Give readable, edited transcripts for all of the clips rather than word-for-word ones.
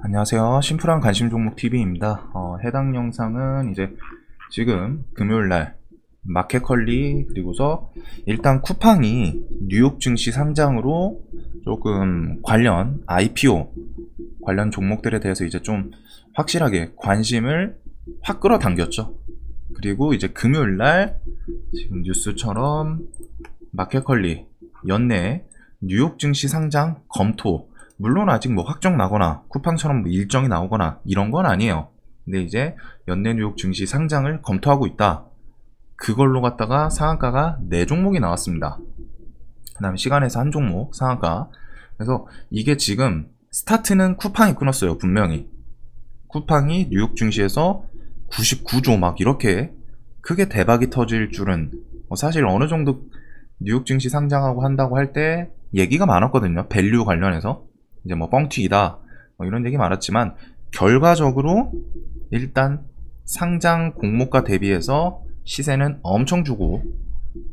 안녕하세요. 심플한 관심 종목 TV입니다. 해당 영상은 이제 지금 금요일날 마켓컬리 그리고서 일단 쿠팡이 뉴욕 증시 상장으로 조금 관련 IPO 관련 종목들에 대해서 이제 좀 확실하게 관심을 확 끌어당겼죠. 그리고 이제 금요일날 지금 뉴스처럼 마켓컬리 연내 뉴욕 증시 상장 검토, 물론 아직 뭐 확정 나거나 쿠팡처럼 뭐 일정이 나오거나 이런 건 아니에요. 근데 이제 연내 뉴욕 증시 상장을 검토하고 있다. 그걸로 갖다가 상한가가 4종목이 나왔습니다. 그 다음에 시간에서 한 종목 상한가. 그래서 이게 지금 스타트는 쿠팡이 끊었어요. 분명히 쿠팡이 뉴욕 증시에서 99조 막 이렇게 크게 대박이 터질 줄은 사실 어느 정도 뉴욕 증시 상장하고 한다고 할 때 얘기가 많았거든요. 밸류 관련해서 이제 뭐 뻥튀기다 뭐 이런 얘기 많았지만 결과적으로 일단 상장 공모가 대비해서 시세는 엄청 주고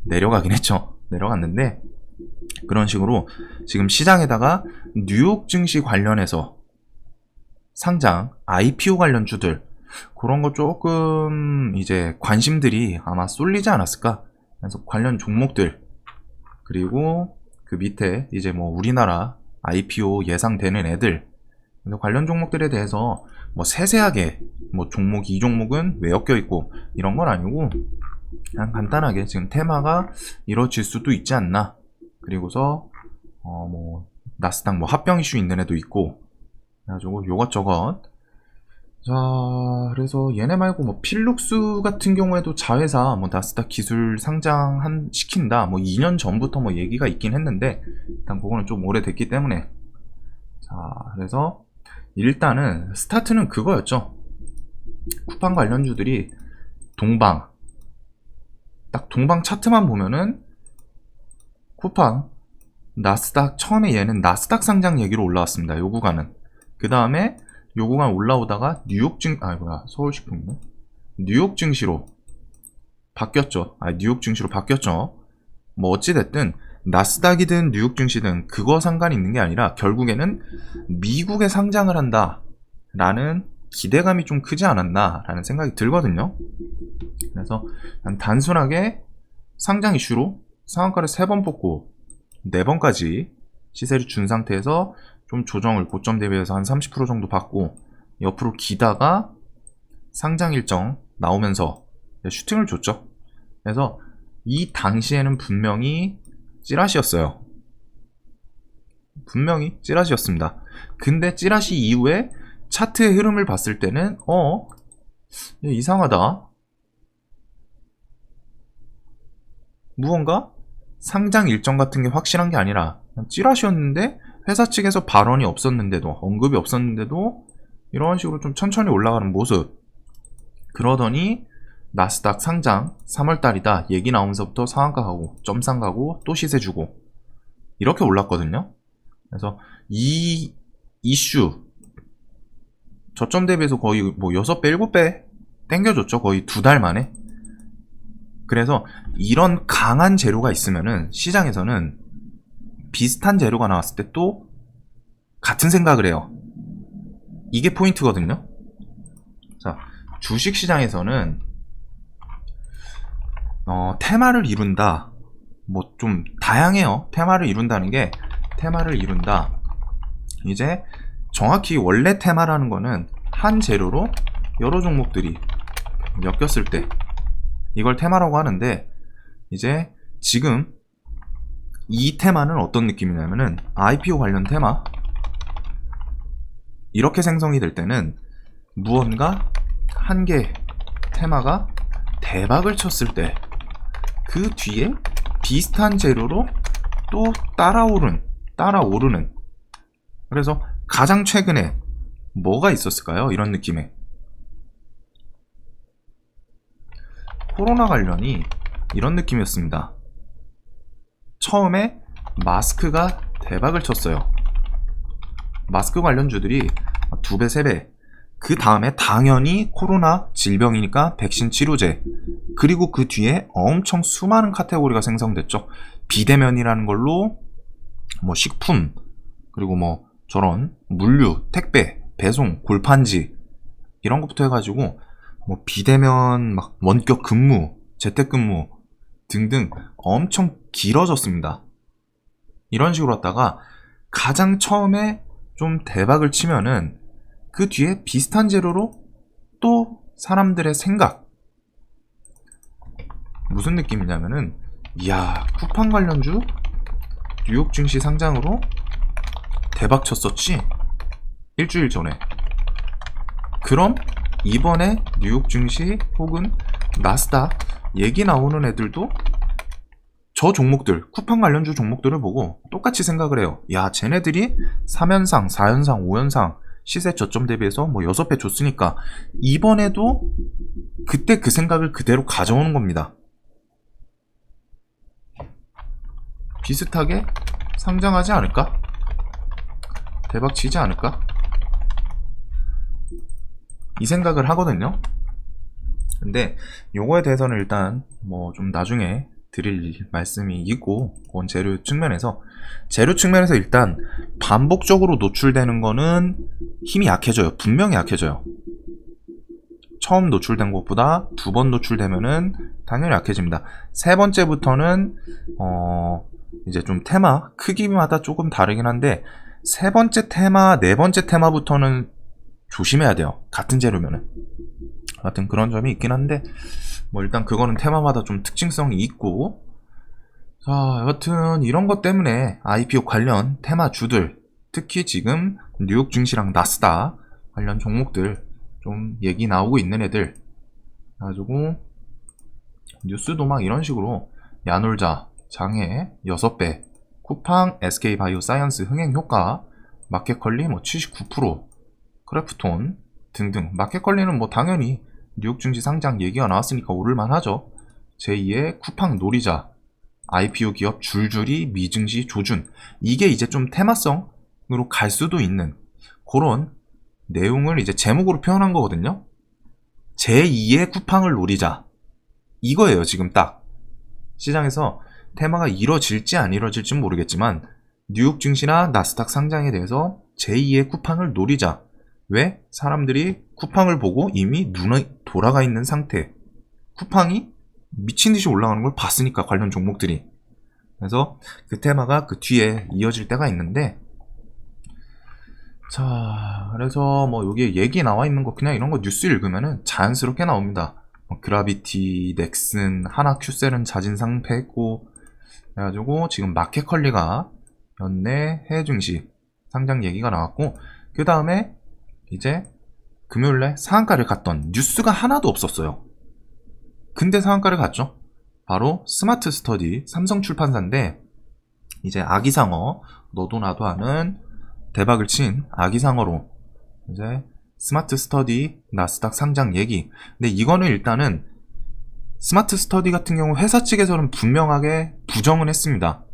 내려가긴 했죠. 내려갔는데 그런 식으로 지금 시장에다가 뉴욕 증시 관련해서 상장 IPO 관련 주들 그런 거 조금 이제 관심들이 아마 쏠리지 않았을까. 그래서 관련 종목들 그리고 그 밑에 이제 뭐 우리나라 IPO 예상되는 애들 관련 종목들에 대해서 뭐 세세하게 뭐 종목 이 종목은 왜 엮여 있고 이런 건 아니고 그냥 간단하게 지금 테마가 이뤄질 수도 있지 않나. 그리고서 뭐 나스닥 뭐 합병 이슈 있는 애도 있고 그래가지고 요것저것. 자, 그래서 얘네 말고 뭐 필룩스 같은 경우에도 자회사 뭐 나스닥 기술 상장 시킨다 뭐 2년 전부터 뭐 얘기가 있긴 했는데 일단 그거는 좀 오래됐기 때문에. 자, 그래서 일단은 스타트는 그거였죠. 쿠팡 관련주들이 동방 딱 동방 차트만 보면은 쿠팡 나스닥 처음에 얘는 나스닥 상장 얘기로 올라왔습니다. 요 구간은. 그 다음에 요 구간 올라오다가 서울식품이네. 뉴욕 증시로 바뀌었죠. 뉴욕 증시로 바뀌었죠. 뭐 어찌됐든 나스닥이든 뉴욕 증시든 그거 상관이 있는 게 아니라 결국에는 미국에 상장을 한다 라는 기대감이 좀 크지 않았나 라는 생각이 들거든요. 그래서 단순하게 상장 이슈로 상한가를 3번 뽑고 4번까지 시세를 준 상태에서 좀 조정을 고점 대비해서 한 30% 정도 받고 옆으로 기다가 상장 일정 나오면서 슈팅을 줬죠. 그래서 이 당시에는 분명히 찌라시였어요. 분명히 찌라시였습니다. 근데 찌라시 이후에 차트의 흐름을 봤을 때는 이상하다. 무언가 상장 일정 같은 게 확실한 게 아니라 찌라시였는데 회사 측에서 발언이 없었는데도 언급이 없었는데도 이런 식으로 좀 천천히 올라가는 모습. 그러더니 나스닥 상장 3월달이다 얘기 나오면서부터 상한가 가고 점상 가고 또 시세 주고 이렇게 올랐거든요. 그래서 이 이슈 저점 대비해서 거의 뭐 6배 7배 땡겨줬죠. 거의 2달 만에. 그래서 이런 강한 재료가 있으면은 시장에서는 비슷한 재료가 나왔을 때 또 같은 생각을 해요. 이게 포인트거든요. 자, 주식시장에서는 테마를 이룬다. 뭐 좀 다양해요. 테마를 이룬다는 게 테마를 이룬다. 이제 정확히 원래 테마라는 거는 한 재료로 여러 종목들이 엮였을 때 이걸 테마라고 하는데 이제 지금 이 테마는 어떤 느낌이냐면은 IPO 관련 테마 이렇게 생성이 될 때는 무언가 한 개 테마가 대박을 쳤을 때 그 뒤에 비슷한 재료로 또 따라오르는 그래서 가장 최근에 뭐가 있었을까요? 이런 느낌의 코로나 관련이 이런 느낌이었습니다. 처음에 마스크가 대박을 쳤어요. 마스크 관련주들이 2배, 3배. 그 다음에 당연히 코로나 질병이니까 백신 치료제. 그리고 그 뒤에 엄청 수많은 카테고리가 생성됐죠. 비대면이라는 걸로 뭐 식품, 그리고 뭐 저런 물류, 택배 배송, 골판지 이런 것부터 해가지고 뭐 비대면 막 원격 근무, 재택근무 등등 엄청 길어졌습니다. 이런 식으로 하다가 가장 처음에 좀 대박을 치면은 그 뒤에 비슷한 재료로 또 사람들의 생각, 무슨 느낌이냐면은 이야, 쿠팡 관련주 뉴욕 증시 상장으로 대박 쳤었지? 일주일 전에. 그럼 이번에 뉴욕 증시 혹은 나스닥 얘기 나오는 애들도 저 종목들, 쿠팡 관련주 종목들을 보고 똑같이 생각을 해요. 야, 쟤네들이 3연상, 4연상, 5연상 시세 저점 대비해서 뭐 6배 줬으니까 이번에도 그때 그 생각을 그대로 가져오는 겁니다. 비슷하게 상장하지 않을까? 대박 치지 않을까? 이 생각을 하거든요. 근데 요거에 대해서는 일단 뭐 좀 나중에 드릴 말씀이 있고, 그건 재료 측면에서 일단 반복적으로 노출되는 거는 힘이 약해져요. 분명히 약해져요. 처음 노출된 것보다 2번 노출되면은 당연히 약해집니다. 세 번째부터는 이제 좀 테마 크기마다 조금 다르긴 한데, 세 번째 테마, 네 번째 테마부터는 조심해야 돼요. 같은 재료면은. 하여튼 그런 점이 있긴 한데, 뭐 일단 그거는 테마마다 좀 특징성이 있고, 자, 여튼 이런 것 때문에 IPO 관련 테마주들, 특히 지금 뉴욕 증시랑 나스닥 관련 종목들 좀 얘기 나오고 있는 애들 가지고 뉴스도 막 이런 식으로 야놀자 장애 6배, 쿠팡 SK바이오사이언스 흥행 효과, 마켓컬리 뭐 79%, 크래프톤 등등. 마켓컬리는 뭐 당연히 뉴욕 증시 상장 얘기가 나왔으니까 오를만 하죠. 제2의 쿠팡 놀이자, IPO 기업 줄줄이 미증시 조준. 이게 이제 좀 테마성으로 갈 수도 있는 그런 내용을 이제 제목으로 표현한 거거든요. 제2의 쿠팡을 노리자. 이거예요, 지금 딱. 시장에서 테마가 이뤄질지 안 이뤄질지는 모르겠지만 뉴욕 증시나 나스닥 상장에 대해서 제2의 쿠팡을 노리자. 왜? 사람들이 쿠팡을 보고 이미 눈에 돌아가 있는 상태. 쿠팡이 미친듯이 올라가는 걸 봤으니까, 관련 종목들이. 그래서 그 테마가 그 뒤에 이어질 때가 있는데, 자, 그래서 뭐 여기에 얘기 나와 있는 거 그냥 이런 거 뉴스 읽으면은 자연스럽게 나옵니다. 그라비티, 넥슨, 하나큐셀은 자진상 패고, 그래가지고 지금 마켓컬리가 연내 해외 증시 상장 얘기가 나왔고, 그 다음에 이제 금요일에 상한가를 갔던 뉴스가 하나도 없었어요. 근데 상한가를 갔죠. 바로 스마트 스터디, 삼성 출판사인데, 이제 아기상어, 너도 나도 아는 대박을 친 아기상어로 이제 스마트 스터디 나스닥 상장 얘기. 근데 이거는 일단은 스마트 스터디 같은 경우 회사 측에서는 분명하게 부정은 했습니다.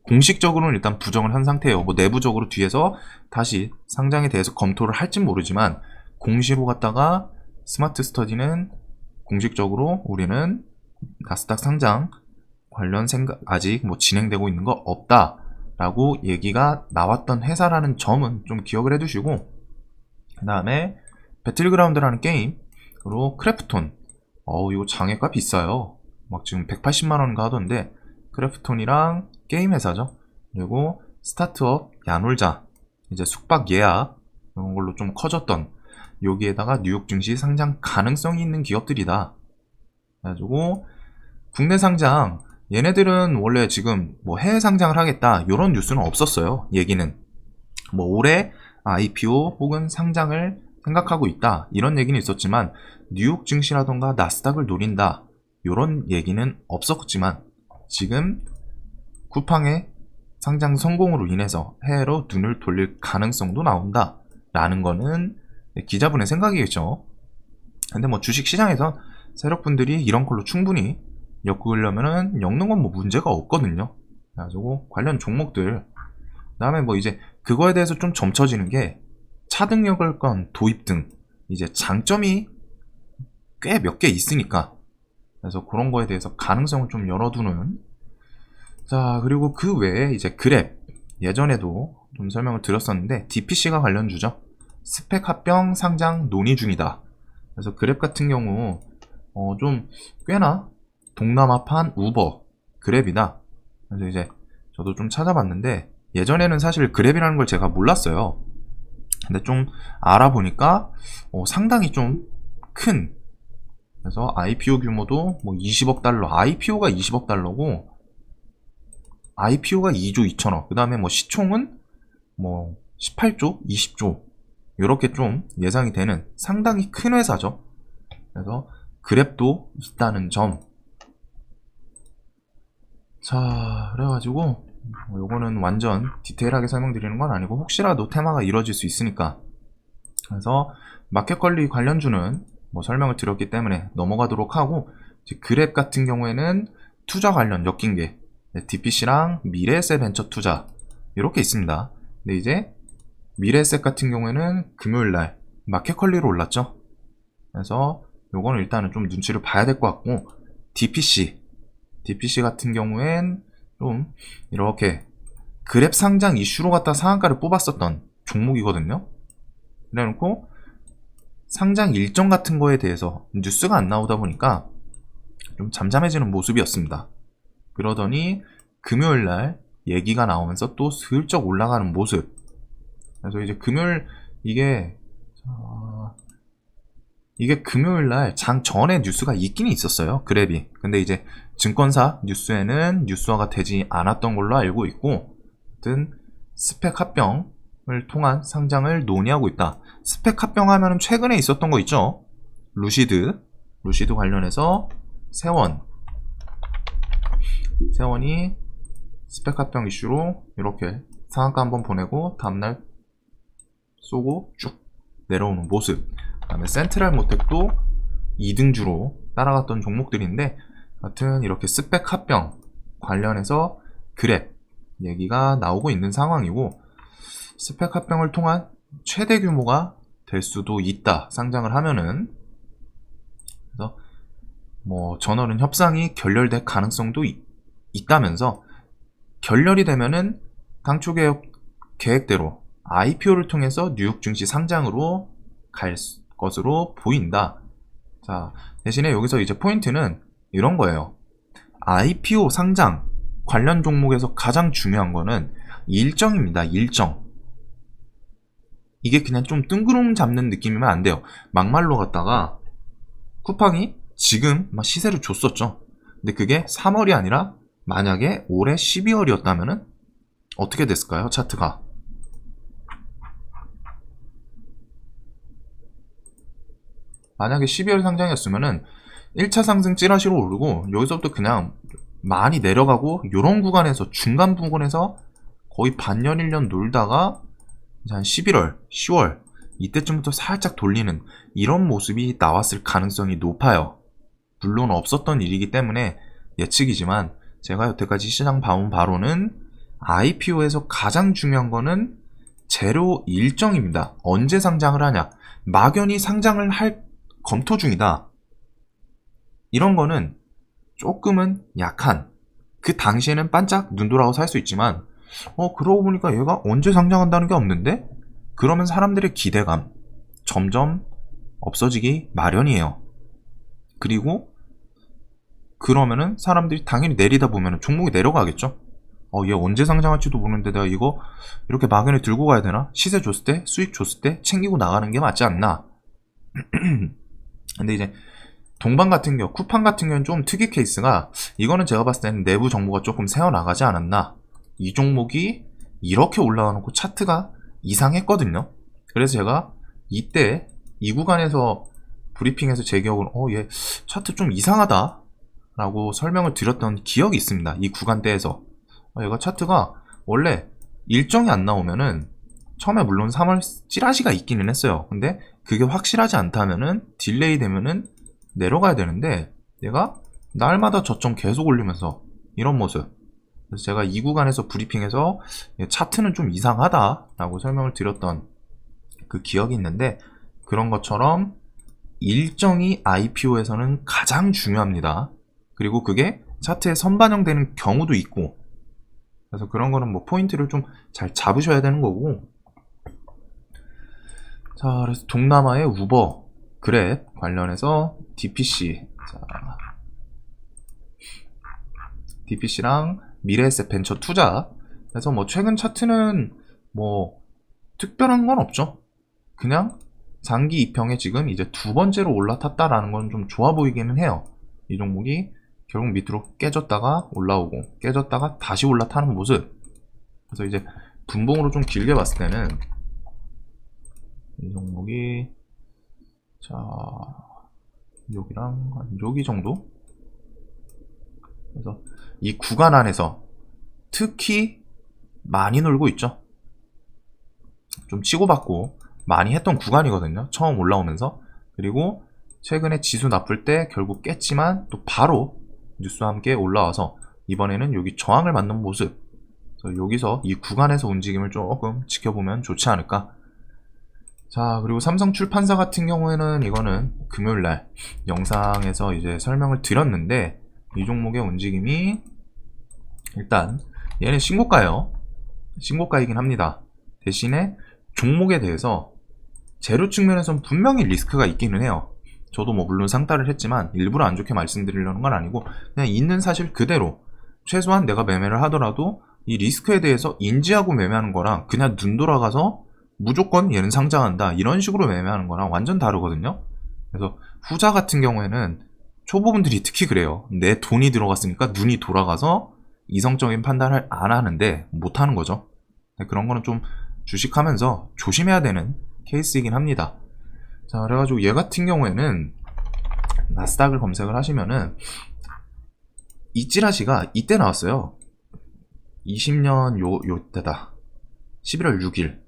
공식적으로는 일단 부정을 한 상태예요. 뭐 내부적으로 뒤에서 다시 상장에 대해서 검토를 할진 모르지만, 공시로 갔다가 스마트 스터디는 공식적으로 우리는 나스닥 상장 관련 생각 아직 뭐 진행되고 있는 거 없다 라고 얘기가 나왔던 회사라는 점은 좀 기억을 해두시고, 그 다음에 배틀그라운드라는 게임으로 크래프톤, 이거 장애가 비싸요. 막 지금 180만원인가 하던데, 크래프톤이랑 게임 회사죠. 그리고 스타트업 야놀자, 이제 숙박 예약 이런 걸로 좀 커졌던, 여기에다가 뉴욕 증시 상장 가능성이 있는 기업들이다. 그래가지고 국내 상장, 얘네들은 원래 지금 뭐 해외 상장을 하겠다 이런 뉴스는 없었어요. 얘기는 뭐 올해 IPO 혹은 상장을 생각하고 있다 이런 얘기는 있었지만, 뉴욕 증시라던가 나스닥을 노린다 이런 얘기는 없었지만, 지금 쿠팡의 상장 성공으로 인해서 해외로 눈을 돌릴 가능성도 나온다 라는 거는 기자분의 생각이겠죠. 근데 뭐 주식시장에서 세력분들이 이런 걸로 충분히 엮으려면은 엮는 건 뭐 문제가 없거든요. 그래가지고 관련 종목들, 그 다음에 뭐 이제 그거에 대해서 좀 점쳐지는 게 차등여결권 도입 등 이제 장점이 꽤 몇 개 있으니까, 그래서 그런 거에 대해서 가능성을 좀 열어두는. 자, 그리고 그 외에 이제 그랩, 예전에도 좀 설명을 드렸었는데 DPC가 관련주죠. 스펙 합병 상장 논의 중이다. 그래서 그랩 같은 경우 좀 꽤나 동남아판 우버 그랩이다. 그래서 이제 저도 좀 찾아봤는데 예전에는 사실 그랩이라는 걸 제가 몰랐어요. 근데 좀 알아보니까 상당히 좀 큰, 그래서 IPO 규모도 뭐 20억 달러, IPO가 20억 달러고 IPO가 2조 2천억, 그 다음에 뭐 시총은 뭐 18조, 20조 이렇게 좀 예상이 되는 상당히 큰 회사죠. 그래서 그랩도 있다는 점. 자, 그래가지고 요거는 완전 디테일하게 설명드리는 건 아니고 혹시라도 테마가 이뤄질 수 있으니까. 그래서 마켓 관리 관련주는 뭐 설명을 드렸기 때문에 넘어가도록 하고, 이제 그랩 같은 경우에는 투자 관련 엮인 게 DPC랑 미래에셋 벤처 투자 이렇게 있습니다. 근데 이제 미래에셋 같은 경우에는 금요일날 마켓 관리로 올랐죠. 그래서 요거는 일단은 좀 눈치를 봐야 될 것 같고, DPC 같은 경우엔 좀 이렇게 그랩 상장 이슈로 갖다 상한가를 뽑았었던 종목이거든요. 그래놓고 상장 일정 같은 거에 대해서 뉴스가 안 나오다 보니까 좀 잠잠해지는 모습이었습니다. 그러더니 금요일날 얘기가 나오면서 또 슬쩍 올라가는 모습. 그래서 이제 금요일 이게 금요일날 장 전에 뉴스가 있긴 있었어요. 그랩이. 근데 이제 증권사 뉴스에는 뉴스화가 되지 않았던 걸로 알고 있고, 아무튼 스펙 합병을 통한 상장을 논의하고 있다. 스펙 합병하면 최근에 있었던 거 있죠. 루시드 관련해서 세원이 스펙 합병 이슈로 이렇게 상한가 한번 보내고 다음날 쏘고 쭉 내려오는 모습. 그 다음에 센트럴 모텍도 2등주로 따라갔던 종목들인데, 하여튼 이렇게 스펙 합병 관련해서 그랩 얘기가 나오고 있는 상황이고, 스펙 합병을 통한 최대 규모가 될 수도 있다, 상장을 하면은. 그래서 뭐 전월은 협상이 결렬될 가능성도 있다면서, 결렬이 되면은 당초 계획대로 IPO를 통해서 뉴욕 증시 상장으로 갈 것으로 보인다. 자, 대신에 여기서 이제 포인트는 이런 거예요. IPO 상장 관련 종목에서 가장 중요한 거는 일정입니다. 일정. 이게 그냥 좀 뜬구름 잡는 느낌이면 안 돼요. 막말로 갔다가 쿠팡이 지금 막 시세를 줬었죠. 근데 그게 3월이 아니라 만약에 올해 12월이었다면은 어떻게 됐을까요? 차트가. 만약에 12월 상장이었으면은 1차 상승 찌라시로 오르고 여기서부터 그냥 많이 내려가고, 요런 구간에서 중간 부분에서 거의 반년 1년 놀다가 이제 한 11월 10월 이때쯤부터 살짝 돌리는 이런 모습이 나왔을 가능성이 높아요. 물론 없었던 일이기 때문에 예측이지만, 제가 여태까지 시장 봐온 바로는 IPO에서 가장 중요한 거는 재료 일정입니다. 언제 상장을 하냐, 막연히 상장을 할 검토 중이다, 이런 거는 조금은 약한, 그 당시에는 반짝 눈 돌아서 할 수 있지만 그러고 보니까 얘가 언제 상장한다는 게 없는데? 그러면 사람들의 기대감 점점 없어지기 마련이에요. 그리고 그러면은 사람들이 당연히 내리다 보면은 종목이 내려가겠죠. 얘 언제 상장할지도 모르는데 내가 이거 이렇게 막연히 들고 가야 되나? 시세 줬을 때, 수익 줬을 때 챙기고 나가는 게 맞지 않나? 근데 이제 동반 같은 경우, 쿠팡 같은 경우는 좀 특이 케이스가, 이거는 제가 봤을 때는 내부 정보가 조금 새어나가지 않았나. 이 종목이 이렇게 올라가놓고 차트가 이상했거든요. 그래서 제가 이때 이 구간에서 브리핑에서 제 기억으로 얘 차트 좀 이상하다 라고 설명을 드렸던 기억이 있습니다. 이 구간대에서 얘가 차트가 원래 일정이 안 나오면은, 처음에 물론 3월 찌라시가 있기는 했어요. 근데 그게 확실하지 않다면은, 딜레이 되면은 내려가야 되는데 얘가 날마다 저점 계속 올리면서 이런 모습. 그래서 제가 이 구간에서 브리핑에서 차트는 좀 이상하다 라고 설명을 드렸던 그 기억이 있는데, 그런 것처럼 일정이 IPO에서는 가장 중요합니다. 그리고 그게 차트에 선반영되는 경우도 있고, 그래서 그런 거는 뭐 포인트를 좀 잘 잡으셔야 되는 거고. 자, 그래서 동남아의 우버, 그랩 관련해서 DPC, 자, DPC랑 미래에셋 벤처 투자. 그래서 뭐 최근 차트는 뭐 특별한 건 없죠. 그냥 장기 입형에 지금 이제 두 번째로 올라탔다라는 건 좀 좋아 보이기는 해요. 이 종목이 결국 밑으로 깨졌다가 올라오고 깨졌다가 다시 올라타는 모습. 그래서 이제 분봉으로 좀 길게 봤을 때는 이 종목이 자 여기랑 한 여기 정도. 그래서 이 구간 안에서 특히 많이 놀고 있죠. 좀 치고받고 많이 했던 구간이거든요. 처음 올라오면서. 그리고 최근에 지수 나쁠 때 결국 깼지만 또 바로 뉴스와 함께 올라와서 이번에는 여기 저항을 맞는 모습. 그래서 여기서 이 구간에서 움직임을 조금 지켜보면 좋지 않을까. 자, 그리고 삼성출판사 같은 경우에는 이거는 금요일날 영상에서 이제 설명을 드렸는데 이 종목의 움직임이 일단 얘는 신고가예요. 신고가이긴 합니다. 대신에 종목에 대해서 재료 측면에서는 분명히 리스크가 있기는 해요. 저도 뭐 물론 상따를 했지만 일부러 안 좋게 말씀드리려는 건 아니고 그냥 있는 사실 그대로 최소한 내가 매매를 하더라도 이 리스크에 대해서 인지하고 매매하는 거랑 그냥 눈 돌아가서 무조건 얘는 상장한다 이런 식으로 매매하는 거랑 완전 다르거든요. 그래서 후자 같은 경우에는 초보분들이 특히 그래요. 내 돈이 들어갔으니까 눈이 돌아가서 이성적인 판단을 안 하는데 못 하는 거죠. 그런 거는 좀 주식하면서 조심해야 되는 케이스이긴 합니다. 자, 그래가지고 얘 같은 경우에는 나스닥을 검색을 하시면은 이 찌라시가 이때 나왔어요. 20년 요때다. 11월 6일.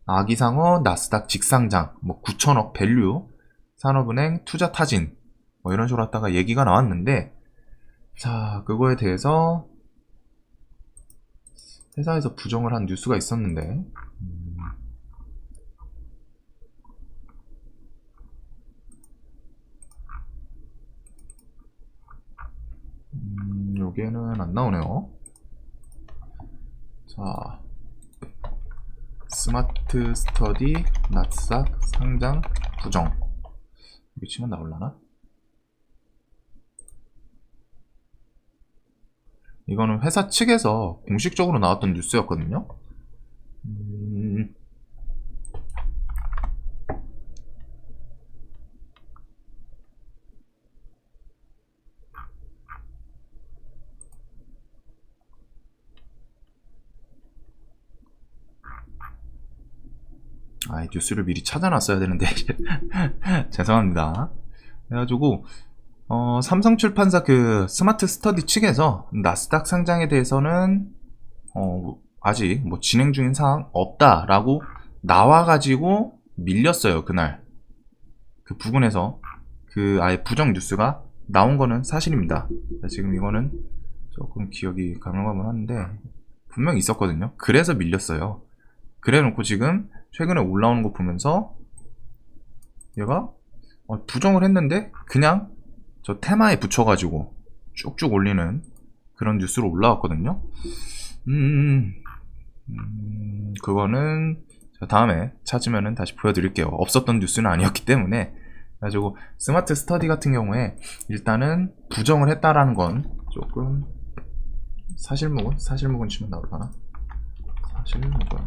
아기상어 나스닥 직상장 뭐 9천억 밸류 산업은행 투자 타진 뭐 이런 식으로 하다가 얘기가 나왔는데 자, 그거에 대해서 회사에서 부정을 한 뉴스가 있었는데 여기에는 안 나오네요. 자, 스마트 스터디 나스닥 상장 부정 여기 치면 나올라나? 이거는 회사 측에서 공식적으로 나왔던 뉴스였거든요. 이 뉴스를 미리 찾아놨어야 되는데 죄송합니다. 그래가지고 삼성출판사 그 스마트 스터디 측에서 나스닥 상장에 대해서는 아직 뭐 진행 중인 사항 없다라고 나와가지고 밀렸어요. 그날 그 부분에서 그 아예 부정 뉴스가 나온 거는 사실입니다. 지금 이거는 조금 기억이 가물가물한데 분명히 있었거든요. 그래서 밀렸어요. 그래 놓고 지금 최근에 올라오는 거 보면서 얘가 부정을 했는데 그냥 저 테마에 붙여가지고 쭉쭉 올리는 그런 뉴스로 올라왔거든요. 그거는 다음에 찾으면은 다시 보여드릴게요. 없었던 뉴스는 아니었기 때문에. 그래가지고 스마트 스터디 같은 경우에 일단은 부정을 했다라는 건 조금 사실무근 치면 나올라나? 사실무근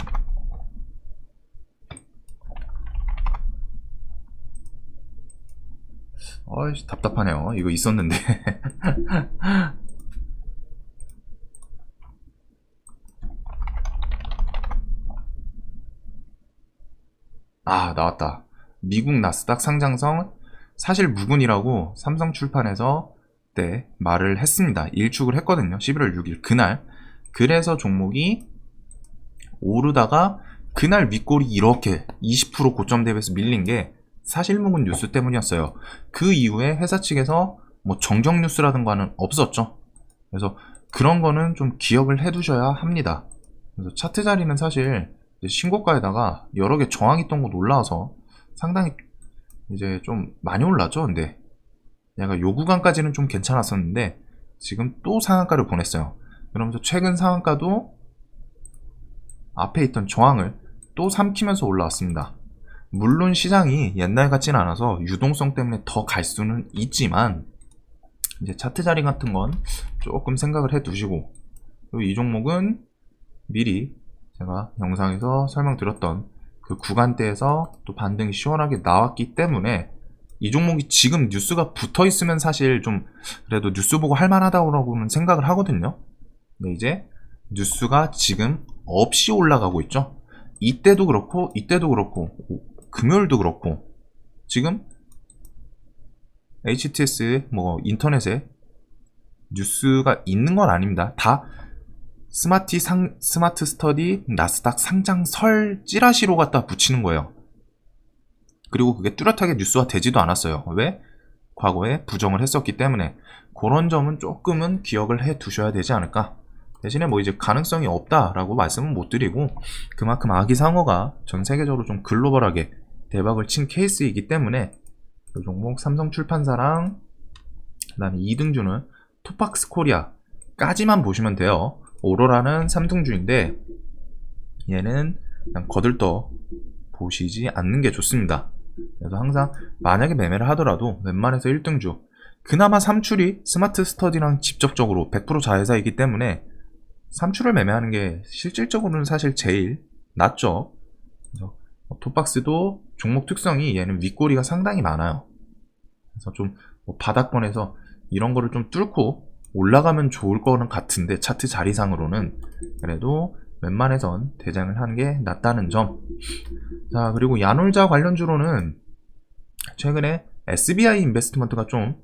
어이씨 답답하네요. 이거 있었는데 나왔다. 미국 나스닥 상장성 사실 무근이라고 삼성출판에서 때 말을 했습니다. 일축을 했거든요. 11월 6일 그날. 그래서 종목이 오르다가 그날 윗골이 이렇게 20% 고점 대비해서 밀린 게 사실무근 뉴스 때문이었어요. 그 이후에 회사 측에서 뭐 정정 뉴스라든가는 없었죠. 그래서 그런 거는 좀 기억을 해 두셔야 합니다. 그래서 차트 자리는 사실 신고가에다가 여러 개 저항 있던 곳 올라와서 상당히 이제 좀 많이 올랐죠. 근데 얘가 요 구간까지는 좀 괜찮았었는데 지금 또 상한가를 보냈어요. 그러면서 최근 상한가도 앞에 있던 저항을 또 삼키면서 올라왔습니다. 물론 시장이 옛날 같진 않아서 유동성 때문에 더 갈 수는 있지만 이제 차트 자리 같은 건 조금 생각을 해 두시고, 그리고 이 종목은 미리 제가 영상에서 설명드렸던 그 구간대에서 또 반등이 시원하게 나왔기 때문에 이 종목이 지금 뉴스가 붙어 있으면 사실 좀 그래도 뉴스 보고 할만하다고는 생각을 하거든요. 근데 이제 뉴스가 지금 없이 올라가고 있죠. 이때도 그렇고 금요일도 그렇고 지금 HTS 인터넷에 뉴스가 있는 건 아닙니다. 다 스마트 스터디 나스닥 상장설 찌라시로 갖다 붙이는 거예요. 그리고 그게 뚜렷하게 뉴스화 되지도 않았어요. 왜? 과거에 부정을 했었기 때문에. 그런 점은 조금은 기억을 해 두셔야 되지 않을까. 대신에 이제 가능성이 없다라고 말씀은 못 드리고, 그만큼 아기상어가 전 세계적으로 좀 글로벌하게 대박을 친 케이스이기 때문에 그 종목 삼성출판사랑 그다음에 2등주는 토박스 코리아까지만 보시면 돼요. 오로라는 3등주인데 얘는 그냥 거들떠 보시지 않는 게 좋습니다. 그래서 항상 만약에 매매를 하더라도 웬만해서 1등주, 그나마 삼출이 스마트 스터디랑 직접적으로 100% 자회사이기 때문에 삼출을 매매하는 게 실질적으로는 사실 제일 낫죠. 그래서 토박스도 종목 특성이 얘는 윗꼬리가 상당히 많아요. 그래서 좀 바닥권에서 이런 거를 좀 뚫고 올라가면 좋을 거는 같은데 차트 자리상으로는 그래도 웬만해선 대장을 하는 게 낫다는 점. 자, 그리고 야놀자 관련주로는 최근에 SBI 인베스트먼트가 좀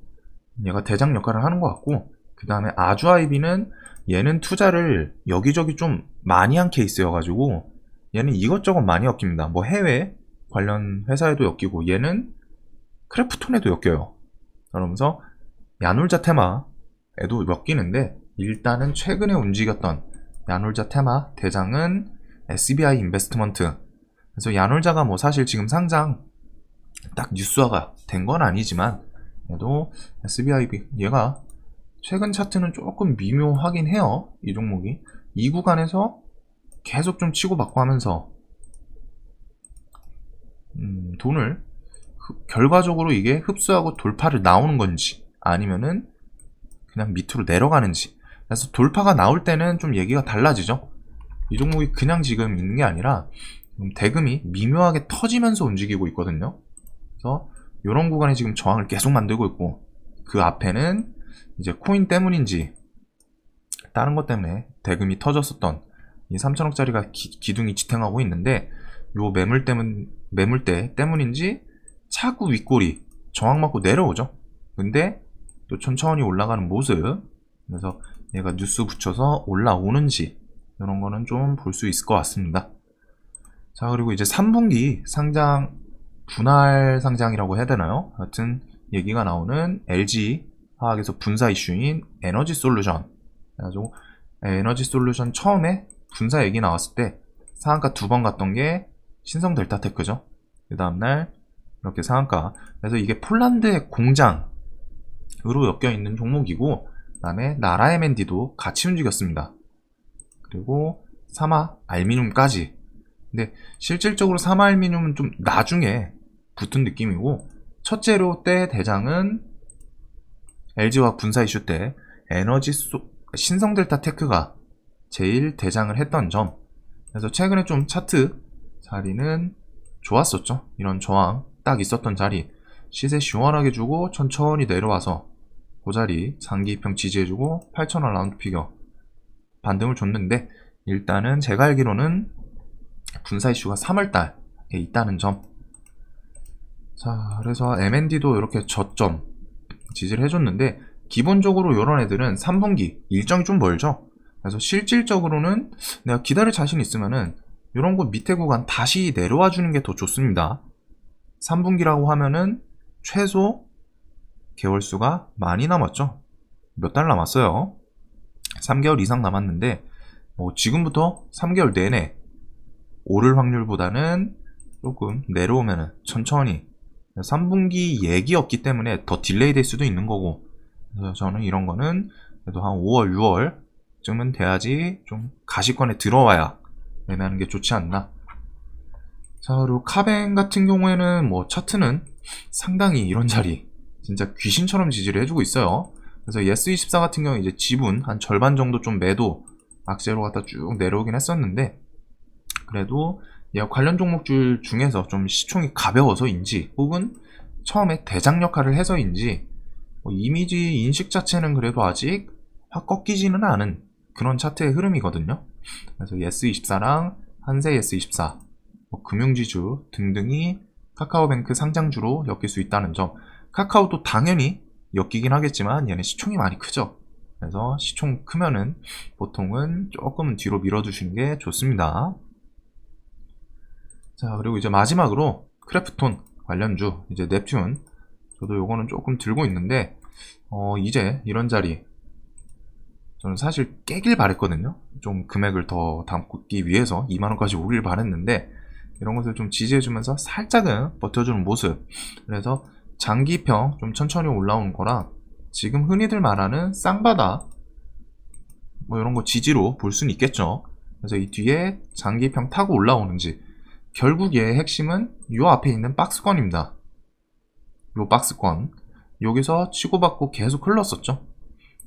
얘가 대장 역할을 하는 것 같고, 그 다음에 아주아이비는 얘는 투자를 여기저기 좀 많이 한 케이스여가지고 얘는 이것저것 많이 엮입니다. 해외 관련 회사에도 엮이고 얘는 크래프톤에도 엮여요. 그러면서 야놀자 테마에도 엮이는데, 일단은 최근에 움직였던 야놀자 테마 대장은 SBI 인베스트먼트. 그래서 야놀자가 사실 지금 상장 딱 뉴스화가 된 건 아니지만 그래도 SBI 얘가 최근 차트는 조금 미묘하긴 해요. 이 종목이 이 구간에서 계속 좀 치고받고 하면서 돈을 결과적으로 이게 흡수하고 돌파를 나오는 건지 아니면은 그냥 밑으로 내려가는지. 그래서 돌파가 나올 때는 좀 얘기가 달라지죠. 이 종목이 그냥 지금 있는 게 아니라 대금이 미묘하게 터지면서 움직이고 있거든요. 그래서 이런 구간에 지금 저항을 계속 만들고 있고, 그 앞에는 이제 코인 때문인지 다른 것 때문에 대금이 터졌었던 이 3천억짜리가 기둥이 지탱하고 있는데, 요 매물대 때문인지 차고 윗골이 저항 맞고 내려오죠. 근데 또 천천히 올라가는 모습. 그래서 얘가 뉴스 붙여서 올라오는지 이런 거는 좀 볼 수 있을 것 같습니다. 자, 그리고 이제 3분기 상장 분할 상장이라고 해야 되나요? 하여튼 얘기가 나오는 LG 화학에서 분사 이슈인 에너지 솔루션. 그래가지고 에너지 솔루션 처음에 분사 얘기 나왔을 때 상한가 2번 갔던 게 신성 델타테크죠. 그 다음날 이렇게 상한가. 그래서 이게 폴란드의 공장으로 엮여 있는 종목이고, 그 다음에 나라 M&D도 같이 움직였습니다. 그리고 사마 알미늄까지. 근데 실질적으로 사마 알미늄은 좀 나중에 붙은 느낌이고, 첫째로 때 대장은 LG화학 분사 이슈 때 신성 델타테크가 제일 대장을 했던 점. 그래서 최근에 좀 차트 자리는 좋았었죠. 이런 저항 딱 있었던 자리 시세 시원하게 주고 천천히 내려와서 그 자리 장기 2평 지지해주고 8,000원 라운드 피겨 반등을 줬는데, 일단은 제가 알기로는 분사 이슈가 3월달에 있다는 점. 자, 그래서 M&D도 이렇게 저점 지지를 해줬는데, 기본적으로 이런 애들은 3분기 일정이 좀 멀죠. 그래서 실질적으로는 내가 기다릴 자신 있으면은 이런 거 밑에 구간 다시 내려와 주는 게 더 좋습니다. 3분기라고 하면은 최소 개월수가 많이 남았죠. 몇 달 남았어요. 3개월 이상 남았는데 지금부터 3개월 내내 오를 확률보다는 조금 내려오면은 천천히 3분기 얘기였기 때문에 더 딜레이 될 수도 있는 거고, 그래서 저는 이런 거는 그래도 한 5월, 6월쯤은 돼야지 좀 가시권에 들어와야 매매하는 게 좋지 않나. 자, 그리고 카뱅 같은 경우에는 뭐 차트는 상당히 이런 자리 진짜 귀신처럼 지지를 해주고 있어요. 그래서 예스24 같은 경우 이제 지분 한 절반 정도 좀 매도 악재로 갖다 쭉 내려오긴 했었는데, 그래도 관련 종목줄 중에서 좀 시총이 가벼워서인지 혹은 처음에 대장 역할을 해서인지 이미지 인식 자체는 그래도 아직 확 꺾이지는 않은 그런 차트의 흐름이거든요. 그래서 예스24랑 한세 예스24, 금융지주 등등이 카카오뱅크 상장주로 엮일 수 있다는 점. 카카오도 당연히 엮이긴 하겠지만 얘는 시총이 많이 크죠. 그래서 시총 크면은 보통은 조금은 뒤로 밀어두시는 게 좋습니다. 자, 그리고 이제 마지막으로 크래프톤 관련주, 이제 넵튠. 저도 요거는 조금 들고 있는데, 이제 이런 자리, 저는 사실 깨길 바랬거든요. 좀 금액을 더 담기 위해서 2만원까지 오길 바랬는데, 이런 것을 좀 지지해주면서 살짝은 버텨주는 모습. 그래서 장기평 좀 천천히 올라오는 거라, 지금 흔히들 말하는 쌍바닥, 뭐 이런 거 지지로 볼 수는 있겠죠. 그래서 이 뒤에 장기평 타고 올라오는지, 결국 얘의 핵심은 요 앞에 있는 박스권입니다. 요 박스권. 여기서 치고받고 계속 흘렀었죠.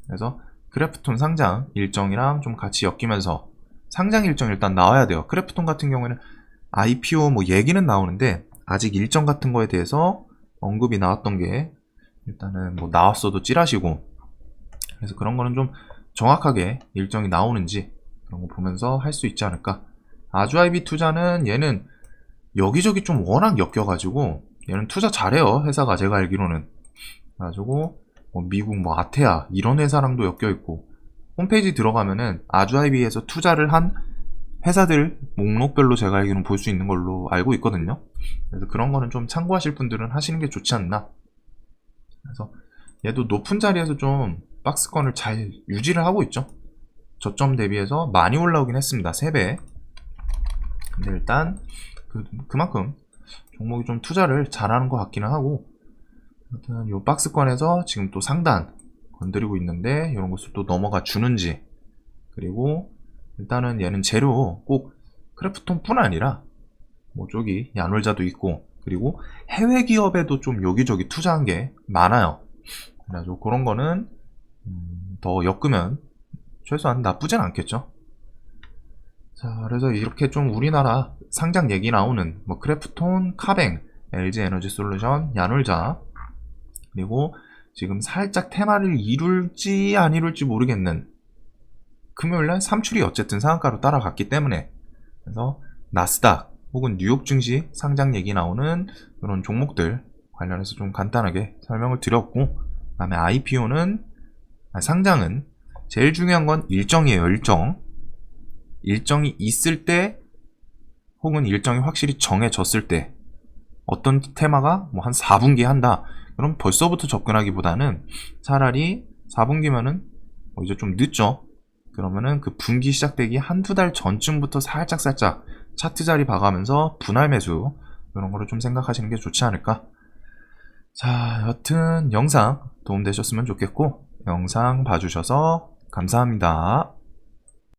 그래서 크래프톤 상장 일정이랑 좀 같이 엮이면서 상장 일정 일단 나와야 돼요. 크래프톤 같은 경우에는 IPO 뭐 얘기는 나오는데 아직 일정 같은 거에 대해서 언급이 나왔던 게 일단은 뭐 나왔어도 찌라시고, 그래서 그런 거는 좀 정확하게 일정이 나오는지 그런 거 보면서 할 수 있지 않을까. 아주아이비 투자는 얘는 여기저기 좀 워낙 엮여가지고 얘는 투자 잘해요. 회사가 제가 알기로는. 그래가지고 뭐 미국 뭐 아테아 이런 회사랑도 엮여있고, 홈페이지 들어가면은 아주아이비에서 투자를 한 회사들 목록별로 제가 알기로는 볼 수 있는 걸로 알고 있거든요. 그래서 그런 거는 좀 참고하실 분들은 하시는 게 좋지 않나. 그래서 얘도 높은 자리에서 좀 박스권을 잘 유지를 하고 있죠. 저점 대비해서 많이 올라오긴 했습니다. 3배. 근데 일단 그만큼 종목이 좀 투자를 잘하는 것 같기는 하고, 아무튼 요 박스권에서 지금 또 상단 건드리고 있는데 이런 것을 또 넘어가 주는지, 그리고 일단은 얘는 재료 꼭 크래프톤뿐 아니라 뭐 저기 야놀자도 있고, 그리고 해외 기업에도 좀 여기저기 투자한 게 많아요. 그래서 그런 거는 더 엮으면 최소한 나쁘진 않겠죠. 자, 그래서 이렇게 좀 우리나라 상장 얘기 나오는 뭐 크래프톤, 카뱅, LG에너지솔루션, 야놀자, 그리고 지금 살짝 테마를 이룰지 안 이룰지 모르겠는 금요일날 삼출이 어쨌든 상한가로 따라갔기 때문에, 그래서 나스닥 혹은 뉴욕 증시 상장 얘기 나오는 이런 종목들 관련해서 좀 간단하게 설명을 드렸고, 그 다음에 IPO는 상장은 제일 중요한 건 일정이에요. 일정이 있을 때 혹은 일정이 확실히 정해졌을 때, 어떤 테마가 뭐 한 4분기에 한다, 그럼 벌써부터 접근하기보다는 차라리 4분기면은 이제 좀 늦죠. 그러면은 그 분기 시작되기 한두 달 전쯤부터 살짝 차트 자리 봐가면서 분할 매수, 이런 거를 좀 생각하시는 게 좋지 않을까. 자, 여튼 영상 도움되셨으면 좋겠고, 영상 봐주셔서 감사합니다.